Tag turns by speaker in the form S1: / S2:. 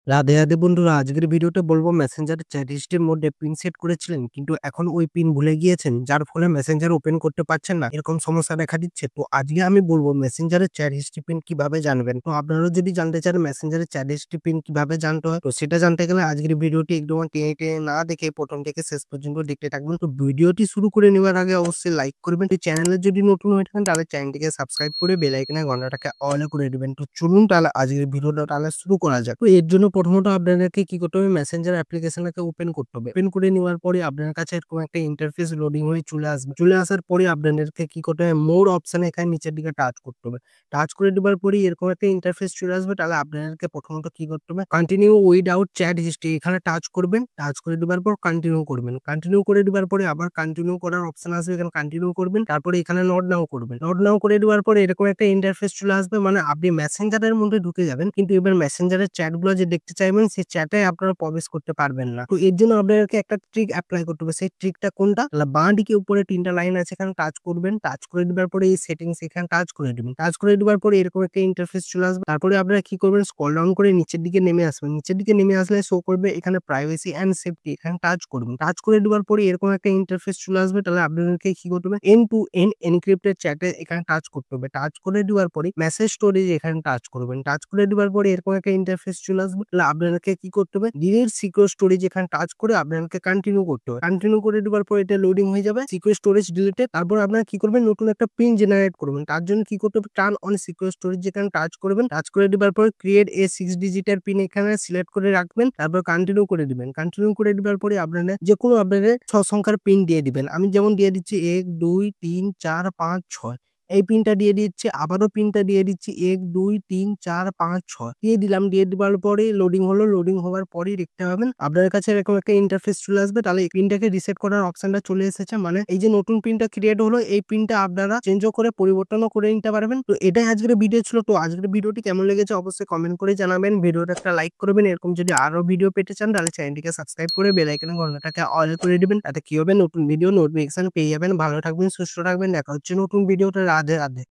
S1: রাধে, রাধে বন্ধুরা। আজকের ভিডিওতে বলব মেসেঞ্জারে চ্যাট হিস্ট্রির মধ্যে পিন সেট করেছিলেন কিন্তু এখন ওই পিন ভুলে গিয়েছেন। যার ফলে মেসেঞ্জার ওপেন করতে পারছেন না। এরকম সমস্যা দেখা দিচ্ছে। তো আজকে আমি বলব মেসেঞ্জারে চ্যাট হিস্ট্রি পিন কিভাবে জানবেন। তো আপনারাও যদি জানতে চান মেসেঞ্জারে চ্যাট হিস্ট্রি পিন কিভাবে জানতে হয়, তো সেটা জানতে গেলে আজকের ভিডিওটি একদম টেনে, টেনে না দেখে ১ম থেকে শেষ পর্যন্ত দেখতে থাকবেন। তো ভিডিওটি শুরু করে নেওয়ার আগে অবশ্যই লাইক করবেন। এই চ্যানেলে যদি নতুন হয়ে থাকেন তাহলে চ্যানেলটিকে সাবস্ক্রাইব করে বেল আইকনের ঘন্টাটাকে অল করে দিবেন। তো চলুন তাহলে আজকের ভিডিওটা শুরু করা যাক। তো এর জন্য প্রথমত আপনাদেরকে কি করতে হবে, মেসেঞ্জার অ্যাপ্লিকেশনটাকে ওপেন করতে হবে। ওপেন করে নেওয়ার পরে আপনার কাছে এরকম একটা ইন্টারফেস লোডিং হয়ে চলে আসবে। চলে আসার পরে আপনাদেরকে কি করতে হবে, মোর অপশনে এখানে নিচের দিকে টাচ করতে হবে। টাচ করে দেওয়ার পরে এরকম একটা ইন্টারফেস চলে আসবে। তাহলে আপনাদেরকে প্রথমত কি করতে হবে, কন্টিনিউ উইদাউট চ্যাট হিস্ট্রি এখানে টাচ করবেন। টাচ করে দেওয়ার পর কন্টিনিউ করবেন। কন্টিনিউ করে দেওয়ার পরে আবার কন্টিনিউ করার অপশন আসবে, এখানে কন্টিনিউ করবেন। তারপরে এখানে নোট নাও করবেন। নোট নাও করে দেওয়ার পরে এরকম একটা ইন্টারফেস চলে আসবে, মানে আপনি মেসেঞ্জারের মধ্যে ঢুকে যাবেন, কিন্তু এবার মেসেঞ্জারের চ্যাট গুলো যে দেখতে চাইবেন সেই চ্যাটে আপনারা প্রবেশ করতে পারবেন না। তো এর জন্য আপনাদেরকে একটা ট্রিক অ্যাপ্লাই করতে হবে। সেই ট্রিকটা কোনটা, বাঁ দিকে উপরে ৩টা লাইন আছে, এখানে টাচ করবেন। টাচ করে দেওয়ার পরে এই সেটিংস এখানে টাচ করে দিবেন। টাচ করে দেওয়ার পরে এরকম একটা ইন্টারফেস চলে আসবে। তারপরে আপনারা কি করবেন, স্ক্রল ডাউন করে নিচের দিকে নেমে আসবেন। নিচের দিকে নেমে আসলে শো করবে এখানে প্রাইভেসি এন্ড সেফটি, এখানে টাচ করবেন। টাচ করে দেওয়ার পরে এরকম একটা ইন্টারফেস চলে আসবে। তাহলে আপনাদেরকে কি করতে হবে, এন্ড টু এন্ড এনক্রিপ্টেড চ্যাটে এখানে টাচ করতে হবে। টাচ করে দেওয়ার পরে মেসেজ স্টোরেজ এখানে টাচ করবেন। টাচ করে দেওয়ার পরে এরকম একটা ইন্টারফেস চলে আসবে। তাহলে আপনাদেরকে কি করতে হবে, ডিলিট সিকিউর স্টোরেজ এখানে টাচ করে আপনাদেরকে কন্টিনিউ করতে হবে। কন্টিনিউ করে দেওয়ার পর এটা লোডিং হয়ে যাবে, সিকিউর স্টোরেজ ডিলিটেড। তারপর আপনারা কি করবেন, নতুন একটা পিন জেনারেট করবেন। তার জন্য কি করতে হবে, টার্ন অন সিকিউর স্টোরেজ এখানে টাচ করবেন। টাচ করে দেওয়ার পর ক্রিয়েট এ 6 ডিজিটের পিন এখানে সিলেক্ট করে রাখবেন। তারপর কন্টিনিউ করে দিবেন। কন্টিনিউ করে দেওয়ার পরে আপনারা যে কোনো আপনাদের ৬ সংখ্যার পিন দিয়ে দিবেন। আমি যেমন দিয়ে দিচ্ছি ১ ২ ৩ ৪ ৫ ৬, এই পিনটা দিয়ে দিচ্ছি। আবারও পিনটা দিয়ে দিচ্ছি ১ ২ ৩ ৪ ৫ ৬ দিয়ে দিলাম। দিয়ে দেওয়ার পরে লোডিং হলো। লোডিং হওয়ার পরেই দেখতে পাবেন আপনার কাছে এরকম একটা ইন্টারফেস চলে আসবে। তাহলে এই পিনটাকে রিসেট করার অপশনটা চলে এসেছে, মানে এই যে নতুন পিনটা ক্রিয়েট হলো এই পিনটা আপনারা চেঞ্জও করে পরিবর্তনও করে নিতে পারবেন। তো এটাই আজকের ভিডিও ছিল। তো আজকের ভিডিওটি কেমন লেগেছে অবশ্যই কমেন্ট করে জানাবেন। ভিডিওটা একটা লাইক করবেন। এরকম যদি আরো ভিডিও পেতে চান তাহলে চ্যানেলটিকে সাবস্ক্রাইব করে বেল আইকনের ঘন্টাটাকে অল করে দিবেন। তাতে কি হবে, নতুন ভিডিও নোটিফিকেশন পেয়ে যাবেন। ভালো থাকবেন, সুস্থ থাকবেন। দেখা হচ্ছে নতুন ভিডিওতে। রাধে রাধে।